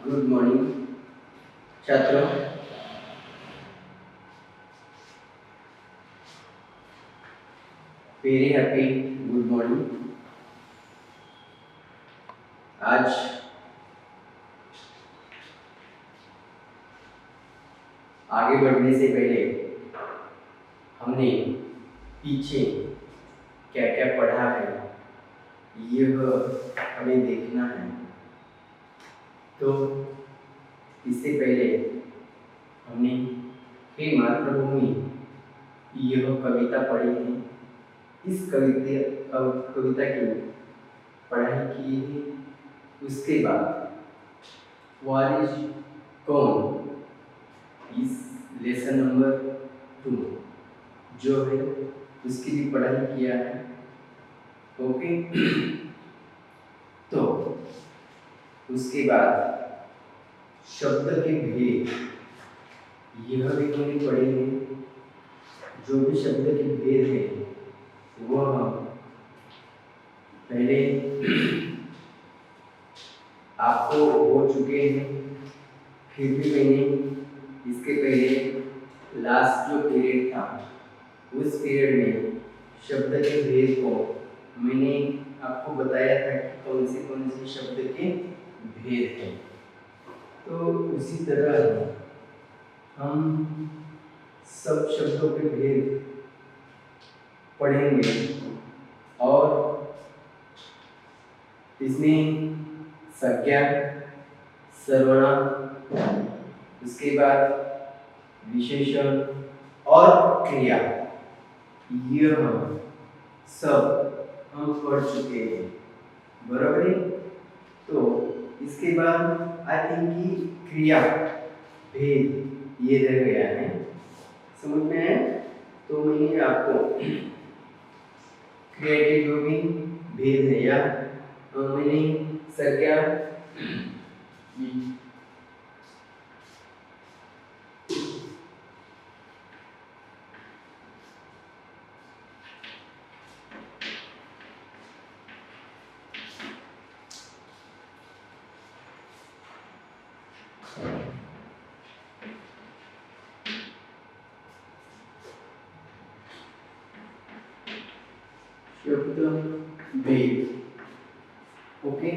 Good morning छात्रों। Very happy good morning. आज आगे बढ़ने से पहले हमने पीछे क्या क्या पढ़ा है यह हमें देखना है। तो इससे पहले हमने हे मातृभूमि यह कविता पढ़ी है। इस कविता की पढ़ाई की है। उसके बाद वारिस कौन इस लेसन नंबर 2 जो है उसकी भी पढ़ाई किया है। ओके तो उसके बाद शब्द के भेद यह भी हमने पढ़े हैं। जो भी शब्द के भेद है वह पहले आपको हो चुके हैं। फिर भी मैंने इसके पहले लास्ट जो पीरियड था उस पीरियड में शब्द के भेद को मैंने आपको बताया था कि कौन से शब्द के भेद हैं। तो उसी तरह हम सब शब्दों के भेद पढ़ेंगे और इसमें संज्ञा, सर्वनाम, उसके बाद विशेषण और क्रिया यह सब हम पढ़ चुके हैं, बराबर है। तो इसके बाद आई थिंक कि क्रिया भेद ये रह गया है, समझ में है। तो मैंने आपको क्रिएटिव जो भी भेद है या मैंने संज्ञा शब्द भेद। ओके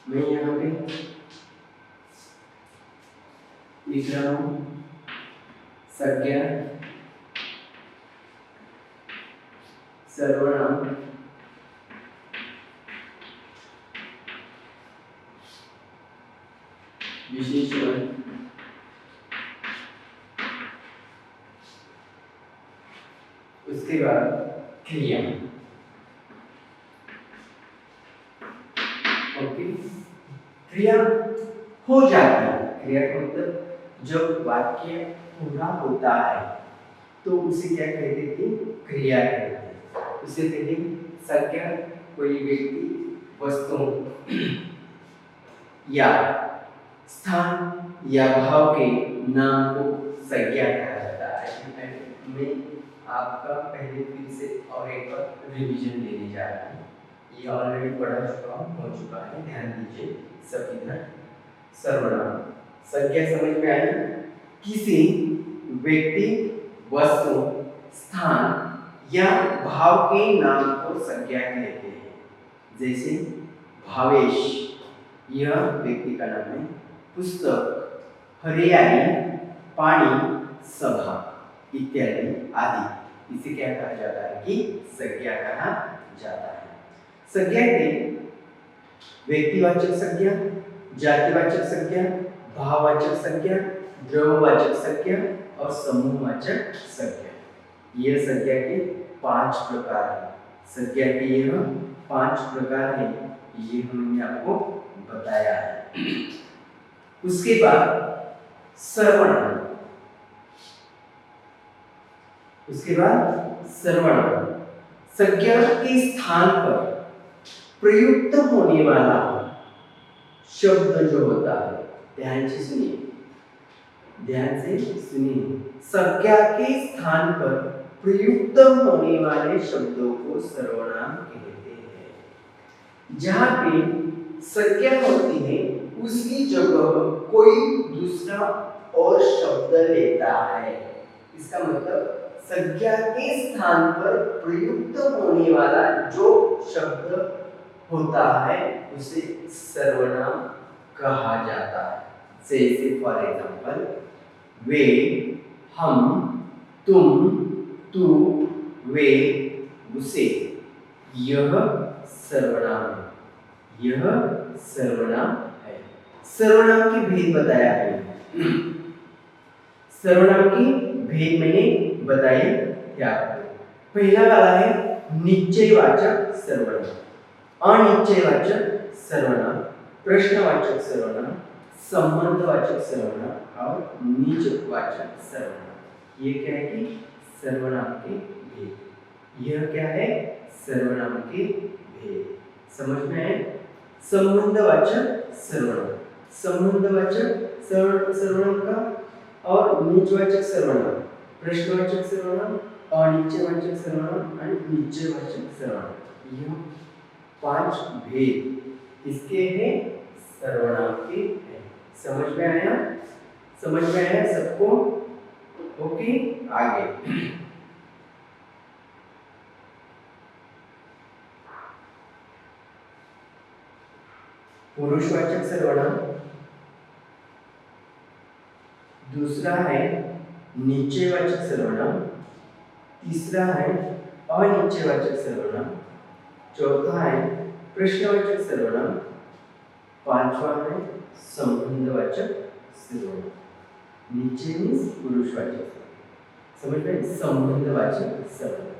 मैं यहाँ पे लिख रहा हूँ संज्ञा, सर्वनाम, विशेषण, उसके बाद क्रिया। ओके क्रिया हो जाती है। क्रिया का मतलब जब वाक्य पूरा होता है तो उसे क्या कहते थे? क्रिया कहते हैं। उससे पहले संज्ञा कोई व्यक्ति, वस्तु या स्थान या भाव के नाम को संज्ञा कहा जाता है। मैं आपका पहले फिर से और एक बार रिवीजन लेने जा रहा हूँ। ये ऑलरेडी पढ़ा चुका हूँ, हो चुका है, ध्यान दीजिए सभी तरह। सर्वनाम संज्ञा समझ में आई? किसी व्यक्ति, वस्तु, स्थान या भाव के नाम को संज्ञा कहते हैं। जैसे भावेश यह व्यक्ति का नाम है। पुस्तक, हरियाली, पानी, सभा इत्यादि आदि इसे क्या कहा जाता है कि संज्ञा कहा जाता है। संज्ञा के व्यक्तिवाचक संज्ञा, जातिवाचक संज्ञा, भाववाचक संज्ञा, द्रव्यवाचक संज्ञा और समूहवाचक संज्ञा। यह संज्ञा के 5 प्रकार हैं। संज्ञा के यह 5 प्रकार हैं, ये हमने आपको बताया है। उसके बाद सर्वनाम, उसके बाद सर्वनाम संज्ञा के स्थान पर प्रयुक्त होने वाला शब्द जो होता है, ध्यान से सुनिए, ध्यान से सुनिए। संज्ञा के स्थान पर प्रयुक्त होने वाले शब्दों को सर्वनाम कहते हैं। जहाँ पे संज्ञा होती है उसकी जगह कोई दूसरा और शब्द लेता है। इसका मतलब संज्ञा के स्थान पर प्रयुक्त होने वाला जो शब्द होता है उसे सर्वनाम कहा जाता है। जैसे फॉर एग्जाम्पल वे, हम, तुम, तू, वे, उसे, यह सर्वनाम है। यह सर्वनाम है। सर्वनाम के भेद बताया है। सर्वनाम की भेद मैंने बताई क्या आपको। पहला वाला है निश्चयवाचक सर्वनाम, अनिश्चयवाचक सर्वनाम, प्रश्नवाचक सर्वनाम, संबंधवाचक सर्वनाम और निजवाचक सर्वनाम। ये क्या है कि सर्वनाम के भेद। यह क्या है? सर्वनाम के भेद। समझ में आए? संबंधवाचक सर्वनाम, संबंधवाचक सर्वनाम का और निजवाचक सर्वनाम, प्रश्नवाचक सर्वनाम, अनिश्चयवाचक सर्वनाम और निश्चयवाचक सर्वनाम। यह 5 भेद इसके हैं सर्वनाम के हैं। समझ में आया? समझ में आया सबको? ओके, आगे पुरुषवाचक सर्वनाम, दूसरा है निश्चयवाचक सर्वनाम, तीसरा है अनिश्चयवाचक सर्वनाम, चौथा है प्रश्नवाचक सर्वनाम, पांचवा है संबंधवाचक सर्वनाम। नीचे मीन्स पुरुषवाचक, समझ में? संबंधवाचक सर्वनाम।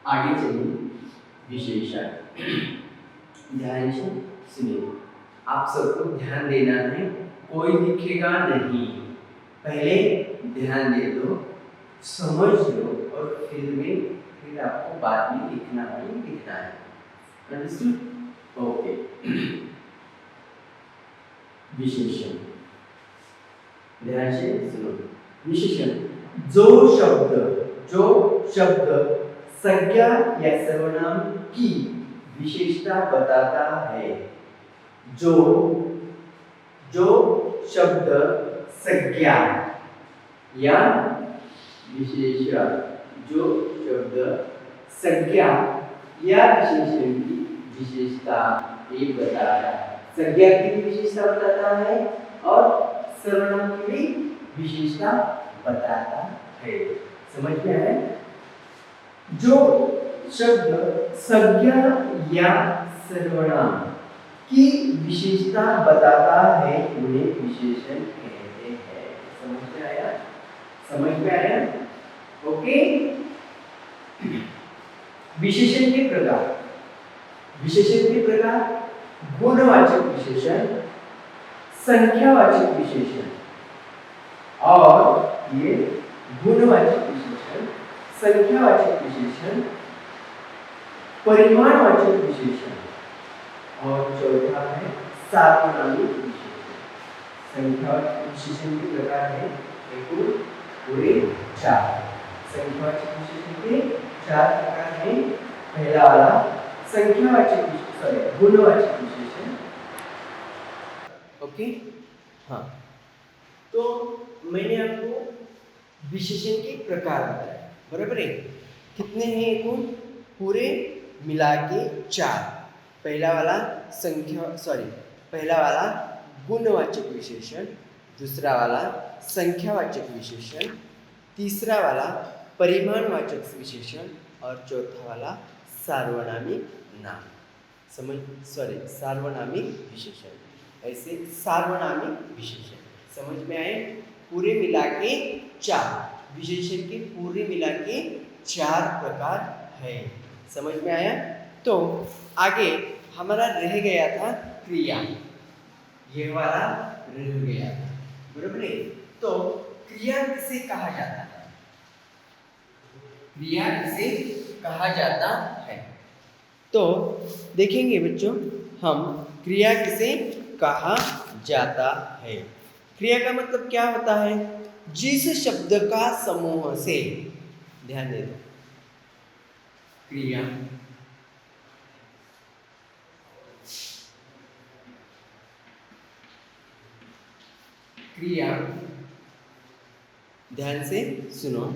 आगे चलिए विशेषण। ध्यान से सुनिए, आप सबको ध्यान देना है, कोई लिखेगा नहीं। पहले ध्यान दे दो, समझ लो और फिर आपको बाद में लिखना है। अंडरस्टूड? ओके। विशेषण, ध्यान से सुनो। विशेषण जो शब्द संज्ञा या सर्वनाम की विशेषता बताता है। जो शब्द संज्ञा या विशेषण, जो शब्द संज्ञा या विशेषण की विशेषता ये बताता है। संज्ञा की भी विशेषता बताता है और सर्वनाम की भी विशेषता बताता है। समझ में आया? जो शब्द संज्ञा या सर्वनाम की विशेषता बताता है उन्हें विशेषण कहते हैं। समझ में आया? समझ में आया? ओके। विशेषण के प्रकार, गुणवाचक विशेषण, संख्यावाचक विशेषण और ये गुणवाचक विशेषण, संख्यावाचक विशेषण, परिमाणवाचक विशेषण और चौथा है सार्वनामिक विशेषण। संख्यावाचक विशेषण के प्रकार है कुल पूरे 4। संख्यावाचक विशेषण के 4 प्रकार हैं। पहला वाला संख्यावाचक विशेषण, गुणवाचक विशेषण। ओके, हाँ, तो मैंने आपको विशेषण के प्रकार बताया, बराबर है? कितने हैं कुल? पूरे मिला के 4। पहला वाला गुणवाचक विशेषण, दूसरा वाला संख्यावाचक विशेषण, तीसरा वाला परिमाणवाचक विशेषण और चौथा वाला सार्वनामिक सार्वनामिक विशेषण। ऐसे सार्वनामिक विशेषण समझ में आए? पूरे मिला के 4 विशेषण के पूरे मिला के 4 प्रकार है। समझ में आया? तो आगे हमारा रह गया था क्रिया, ये वाला रह गया था, बराबर है? तो क्रिया किसे कहा जाता है? क्रिया किसे कहा जाता है? तो देखेंगे बच्चों हम क्रिया किसे कहा जाता है। क्रिया का मतलब क्या होता है? जिस शब्द का समूह से, ध्यान दे दो, क्रिया क्रिया, ध्यान से सुनो,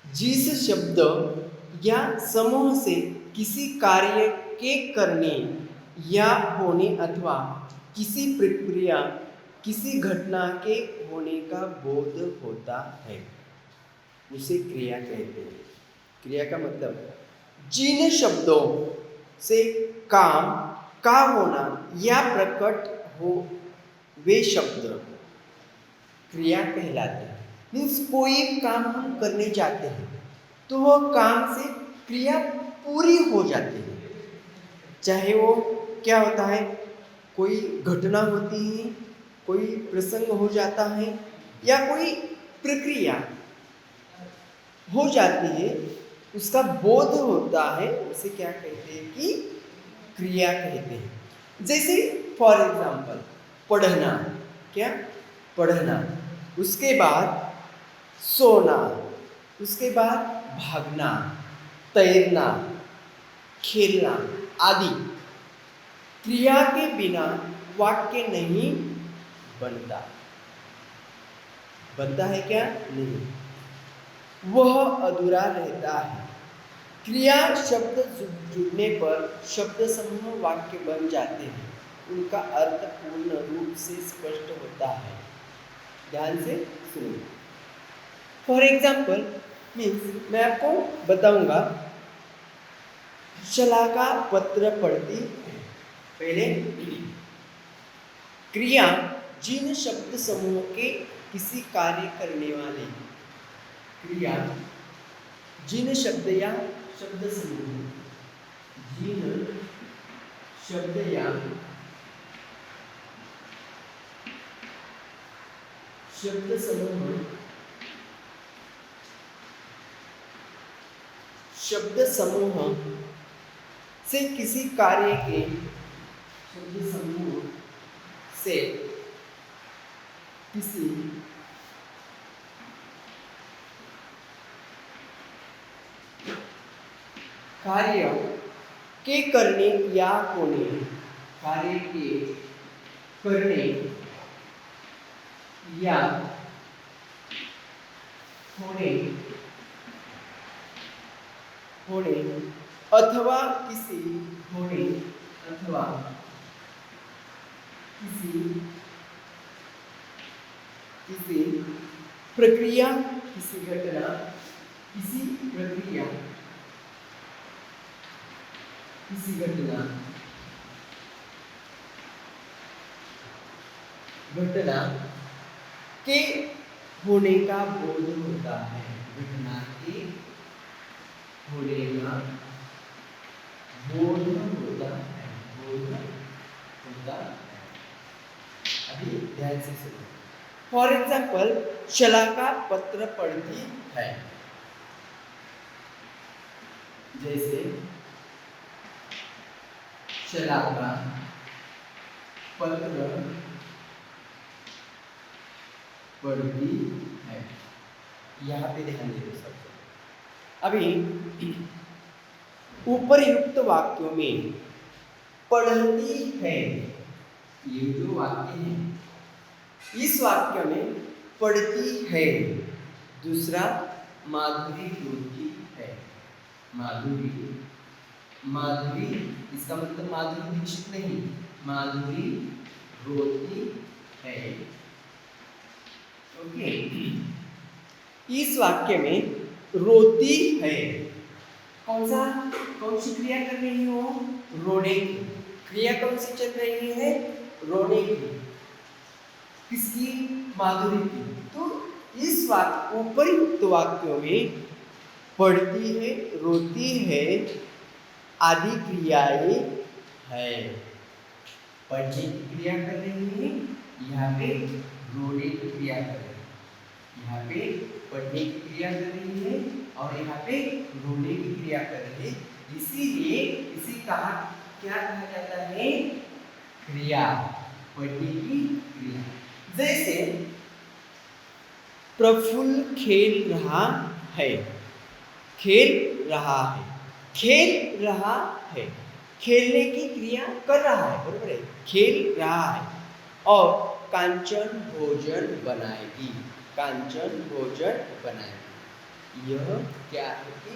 जिस शब्द या समूह से किसी कार्य के करने या होने अथवा किसी प्रक्रिया, किसी घटना के होने का बोध होता है, उसे क्रिया कहते हैं। क्रिया का मतलब जिन शब्दों से काम का होना या प्रकट हो वे शब्द क्रिया कहलाते हैं। मीन्स कोई काम हम करने जाते हैं तो वह काम से क्रिया पूरी हो जाती है, चाहे वो क्या होता है, कोई घटना होती है, कोई प्रसंग हो जाता है या कोई प्रक्रिया हो जाती है, उसका बोध होता है, उसे क्या कहते हैं कि क्रिया कहते हैं। जैसे फॉर एग्जाम्पल पढ़ना, क्या पढ़ना, उसके बाद सोना, उसके बाद भागना, तैरना, खेलना आदि क्रिया के बिना वाक्य नहीं बनता। बनता है क्या? नहीं, वह अधूरा रहता है। क्रिया शब्द जुड़ने पर शब्द समूह वाक्य बन जाते हैं, उनका अर्थ पूर्ण रूप से स्पष्ट होता है। ध्यान से सुनिए। फॉर एग्जाम्पल मीन्स मैं आपको बताऊंगा, शलाका पत्र पढ़ती है। पहले क्रिया जिन शब्द समूह के किसी कार्य करने वाले, क्रिया जिन शब्द या शब्द समूह, जिन शब्द या शब्द समूह, शब्द समूह से किसी कार्य के, शब्द समूह से किसी कार्य के करने या होने, कार्य के करने या होने अथवा किसी होने अथवा किसी प्रक्रिया, किसी घटना, किसी प्रक्रिया, किसी घटना के होने का बोध होता है। घटना के होने का बोध होता है, बोध होता है। अभी ध्यान से सुनो। फॉर एग्जाम्पल शलाका पत्र पढ़ती है, जैसे शलाका पत्र पढ़ती है। यहाँ पे ध्यान दे दो सबसे। अभी उपरयुक्त वाक्यों में पढ़ती है, ये जो वाक्य है, इस वाक्य में पढ़ती है, दूसरा माधुरी रोती है। माधुरी इसका मतलब माधुरी दीक्षित नहीं, माधुरी रोती है। ओके, इस वाक्य में रोती है, कौन सी क्रिया कर रही हो? रोने की। क्रिया कौन सी चल रही है? रोने की। किसकी? माधुरी की। तो इस उपयुक्त वाक्यों में पढ़ती है, रोती है आदि क्रियाएं है। पढ़ने की क्रिया कर रही है, यहाँ पे रोने की क्रिया कर रही है, यहाँ पे पढ़ने की क्रिया कर रही है और यहाँ पे रोने की क्रिया कर रही है। इसीलिए इसी कहा क्या कहा जाता है? क्रिया, पढ़ने की क्रिया। जैसे प्रफुल्ल खेल रहा है, खेल रहा है, खेल रहा है। खेलने की क्रिया कर रहा है, बरोबर है, खेल रहा है। और कांचन भोजन बनाएगी, कांचन भोजन बनाएगी। यह क्या है कि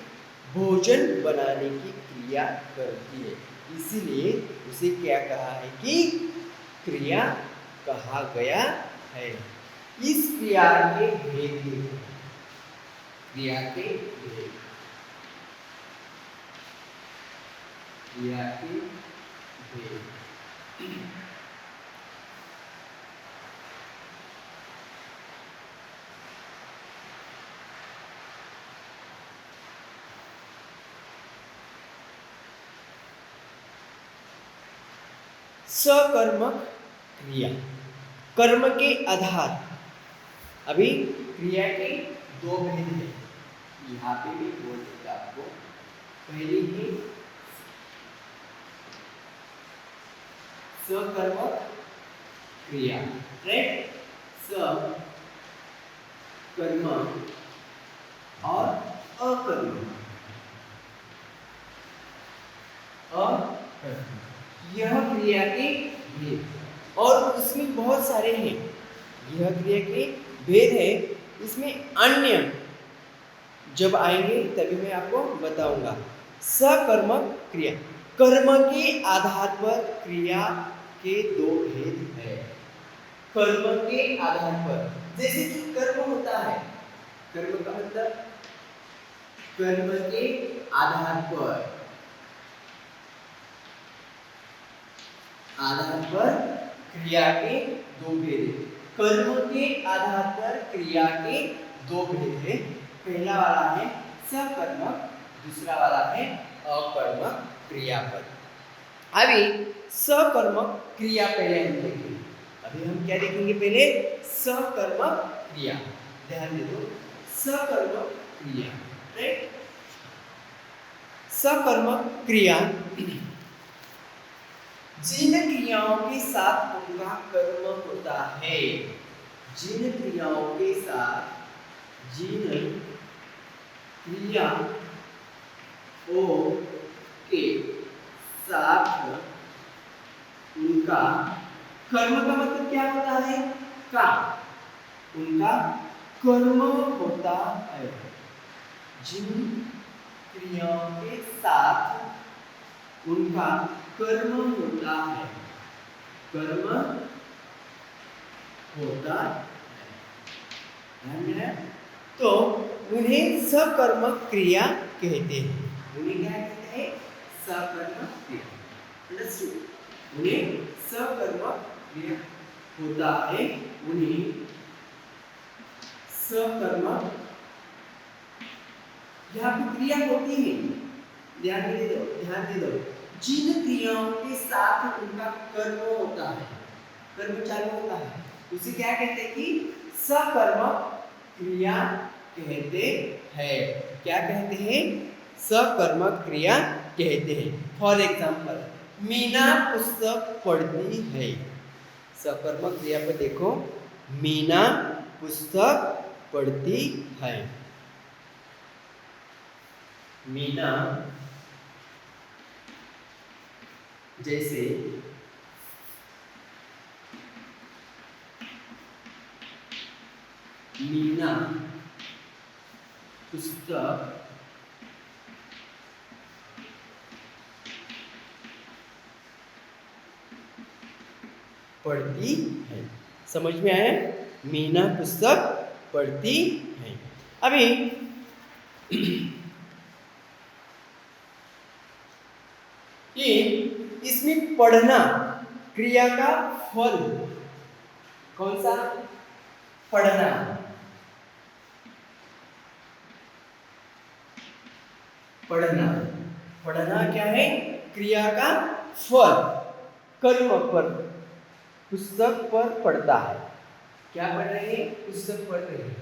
भोजन बनाने की क्रिया करती है, इसीलिए उसे क्या कहा है कि क्रिया कहा गया है। इस क्रिया के भेद देखो, क्रिया के भेद, क्रिया के भेद। सकर्मक क्रिया, कर्म के आधार, अभी क्रिया के दो भेद हैं, यहाँ पे भी बोल देता आपको। पहली है सकर्मक क्रिया, राइट, सकर्म और अकर्म, यह क्रिया के भेद, और उसमें बहुत सारे हैं, यह क्रिया के भेद है, इसमें अन्य जब आएंगे तभी मैं आपको बताऊंगा। सकर्मक क्रिया, कर्म के आधार पर क्रिया के दो भेद है, कर्म के आधार पर, जैसे कि कर्म होता है, कर्म का मतलब कर्म के आधार पर, आधार पर क्रिया के दो भेद है, कर्म के आधार पर क्रिया के दो भेद है। पहला वाला है सकर्मक, दूसरा वाला है अकर्मक क्रियापद। अभी सकर्मक क्रिया पहले हम देखेंगे, अभी हम क्या देखेंगे, पहले सकर्मक क्रिया, ध्यान दे दो, सकर्मक क्रिया, राइट। सकर्मक क्रिया जिन क्रियाओं के साथ उनका कर्म होता है, जिन क्रियाओं के साथ, जिन क्रियाओं के साथ उनका कर्म का मतलब क्या होता है, का, उनका कर्म होता है, जिन क्रियाओं के साथ उनका कर्म होता है, कर्म होता है, तो उन्हें सकर्मक क्रिया कहते हैं, उन्हें क्या कहते हैं, सकर्मक क्रिया, अंडरस्टूड, उन्हें सकर्मक क्रिया होता है, उन्हें सकर्मक, यहाँ पे क्रिया होती है, ध्यान दे दो, ध्यान दे दो, जिन क्रियाओं के साथ उनका कर्म होता है, कर्म चालू होता है, उसे क्या कहते हैं कि सकर्मक क्रिया कहते हैं। क्या कहते हैं, सकर्मक क्रिया कहते हैं। फॉर एग्जाम्पल, मीना पुस्तक पढ़ती है, सकर्मक क्रिया पर देखो, मीना पुस्तक पढ़ती है, मीना, जैसे मीना पुस्तक पढ़ती है, समझ में आया, मीना पुस्तक पढ़ती है। अभी ये इसमें पढ़ना क्रिया का फल, कौन सा, पढ़ना, पढ़ना, पढ़ना क्या है, क्रिया का फल, कर्म पर, पुस्तक पर पढ़ता है, क्या पढ़ रहे हैं, पुस्तक पढ़ रहे हैं,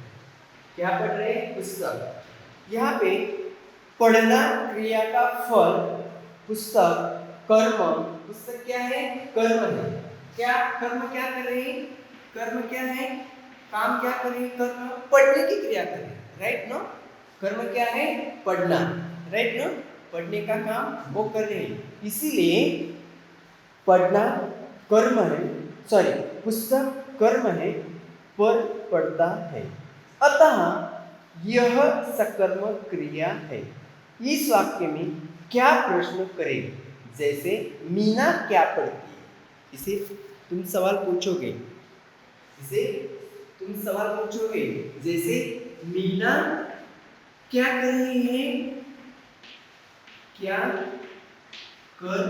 क्या पढ़ रहे हैं, पुस्तक। यहाँ पे पढ़ना क्रिया का फल, पुस्तक कर्म, पुस्तक क्या है, कर्म है, क्या कर्म क्या कर रहे हैं, कर्म क्या है, काम क्या कर रहे हैं, कर्म पढ़ने की क्रिया कर रहे हैं, राइट नो, कर्म क्या है, पढ़ना, राइट नो। पढ़ने का काम वो कर रहे हैं, इसीलिए पढ़ना कर्म है, सॉरी, पुस्तक कर्म है पर पढ़ता है, अतः यह सकर्मक क्रिया है। इस वाक्य में क्या प्रश्न करें? जैसे मीना क्या पढ़ती है, इसे तुम सवाल पूछोगे, इसे तुम सवाल पूछोगे, जैसे मीना क्या कर रही है, क्या कर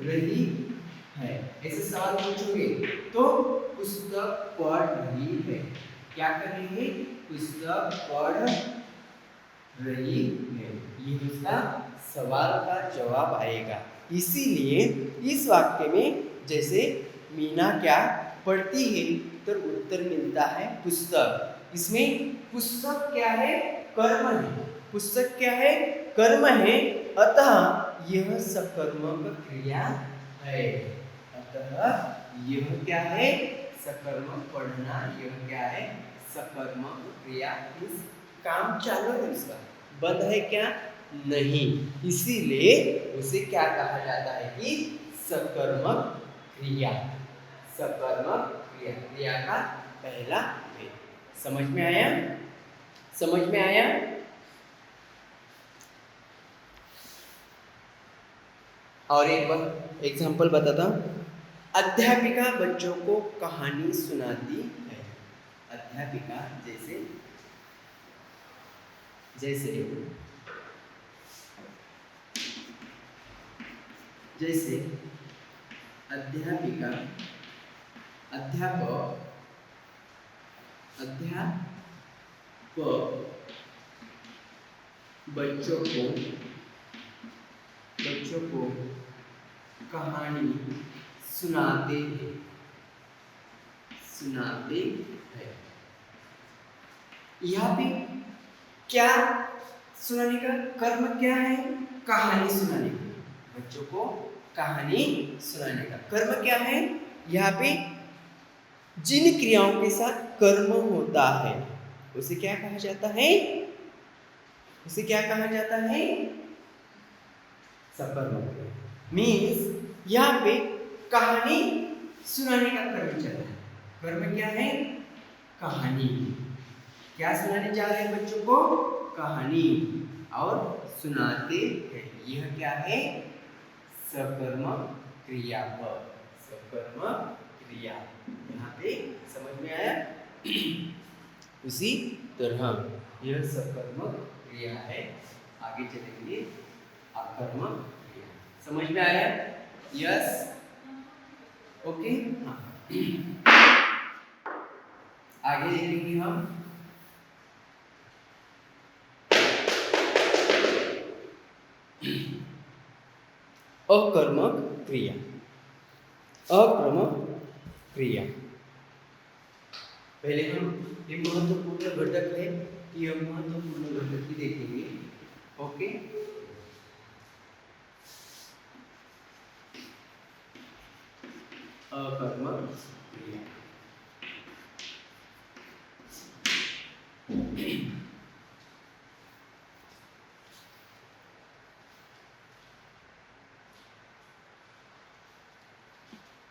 रही है, ऐसे सवाल पूछोगे तो पुस्तक पढ़ रही है, क्या कर रही है, पुस्तक पढ़ रही है, ये उसका सवाल का जवाब आएगा। इसीलिए इस वाक्य में जैसे मीना क्या पढ़ती है तो उत्तर मिलता है पुस्तक। इसमें पुस्तक क्या है, कर्म है, पुस्तक क्या है, कर्म है, अतः यह सकर्मक क्रिया है, अतः यह क्या है, सकर्मक पढ़ना, यह क्या है, सकर्मक क्रिया। इस काम चालू है, उसका बंद है क्या, नहीं, इसीलिए उसे क्या कहा जाता है कि सकर्मक क्रिया, सकर्मक क्रिया, क्रिया का पहला भेद। समझ में आया, समझ में आया? और एक बार एग्जाम्पल बताता हूँ। अध्यापिका बच्चों को कहानी सुनाती है, अध्यापिका जैसे जैसे जैसे अध्यापिका, अध्यापक, अध्यापक बच्चों को कहानी सुनाते हैं, सुनाते हैं। यहाँ पे क्या सुनाने का कर्म क्या है, कहानी सुनाने का, बच्चों को कहानी सुनाने का कर्म क्या है। यहाँ पे जिन क्रियाओं के साथ कर्म होता है उसे क्या कहा जाता है, उसे क्या कहा जाता है, सकर्मक। मीन्स यहाँ पे कहानी सुनाने का कर्म चल रहा है, कर्म क्या है, कहानी, क्या सुनाने जा रहे हैं बच्चों को, कहानी, और सुनाते हैं, यह क्या है, सकर्मक क्रिया, सकर्मक क्रिया। यहाँ पे समझ में आया? उसी तरह यह सकर्मक क्रिया है, आगे चलेंगे अकर्मक क्रिया। समझ में आया? यस, ओके, हाँ। आगे देखेंगे हम अकर्मक क्रिया, अकर्मक क्रिया। पहले हम ये महत्वपूर्ण घटक है, ये महत्वपूर्ण घटक ही देखेंगे, ओके। अकर्मक क्रिया,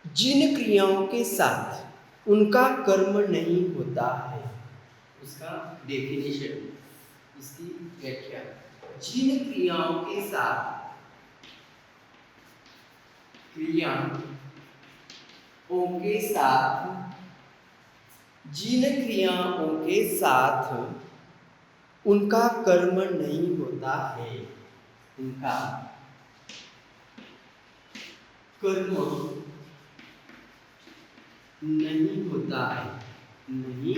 जिन क्रियाओं के साथ उनका कर्म नहीं होता है, उसका डेफिनेशन, इसकी व्याख्या, जिन क्रियाओं के साथ, क्रियाओं के साथ, जिन क्रियाओं के साथ उनका कर्म नहीं होता है, उनका कर्म नहीं होता है, नहीं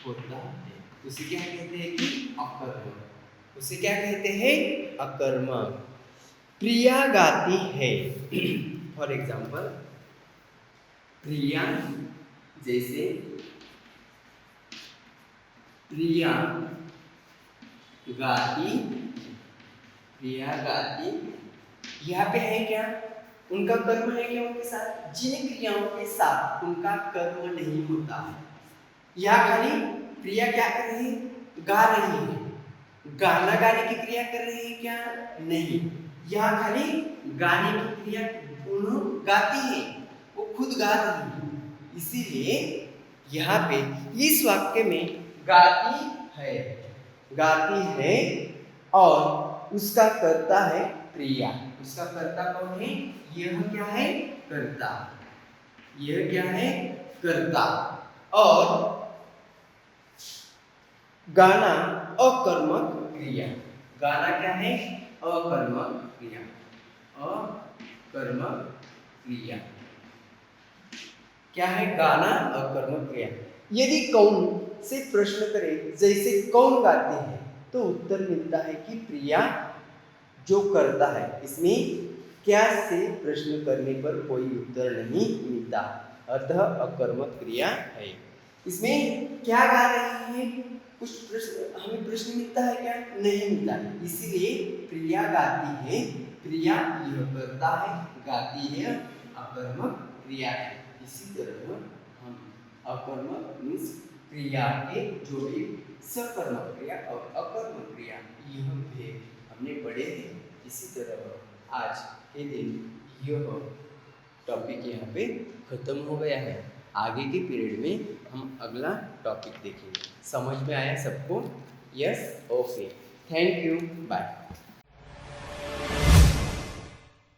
होता है, उसे क्या कहते हैं कि अकर्म, उसे क्या कहते हैं, अकर्म। प्रिया गाती है, फॉर एग्जाम्पल प्रिया, जैसे प्रिया गाती, प्रिया गाती, यहाँ पे है क्या, उनका कर्म है क्या उनके साथ, जिन क्रियाओं के साथ उनका कर्म नहीं होता है। यहाँ खाली प्रिया क्या कर रही है, गा रही है, गाना गाने की क्रिया कर रहे हैं क्या? नहीं, यहाँ खाली गाने की क्रिया उन्होंने गाती है, वो खुद गा रही है, इसीलिए यहाँ पे इस वाक्य में गाती है और उसका कर्ता है प्रिया। उसका कर्ता कौन है? यह क्या है? कर्ता। यह क्या है? कर्ता। और गाना अकर्मक क्रिया। गाना क्या है? अकर्मक क्रिया। अकर्मक क्रिया क्या है? गाना अकर्मक क्रिया। यदि कौन से प्रश्न करें जैसे कौन गाते हैं तो उत्तर मिलता है कि प्रिया जो करता है। इसमें क्या से प्रश्न करने पर कोई उत्तर नहीं मिलता, अतः अकर्मक क्रिया है। इसमें क्या गा रहे हैं? कुछ प्रश्न हमें प्रश्न मिलता है क्या? नहीं मिलता, इसीलिए प्रिया गाती है। प्रिया यह करता है, गाती है, अकर्मक क्रिया है। इसी तरह हम अकर्मक मीन्स क्रिया के जो भी सकर्मक क्रिया और अकर्मक क्रिया यह भेद हमने पढ़े हैं। इसी तरह आज के दिन यह टॉपिक यहाँ पे खत्म हो गया है। आगे के पीरियड में हम अगला टॉपिक देखेंगे। समझ में आया सबको? Yes, okay, thank you, bye.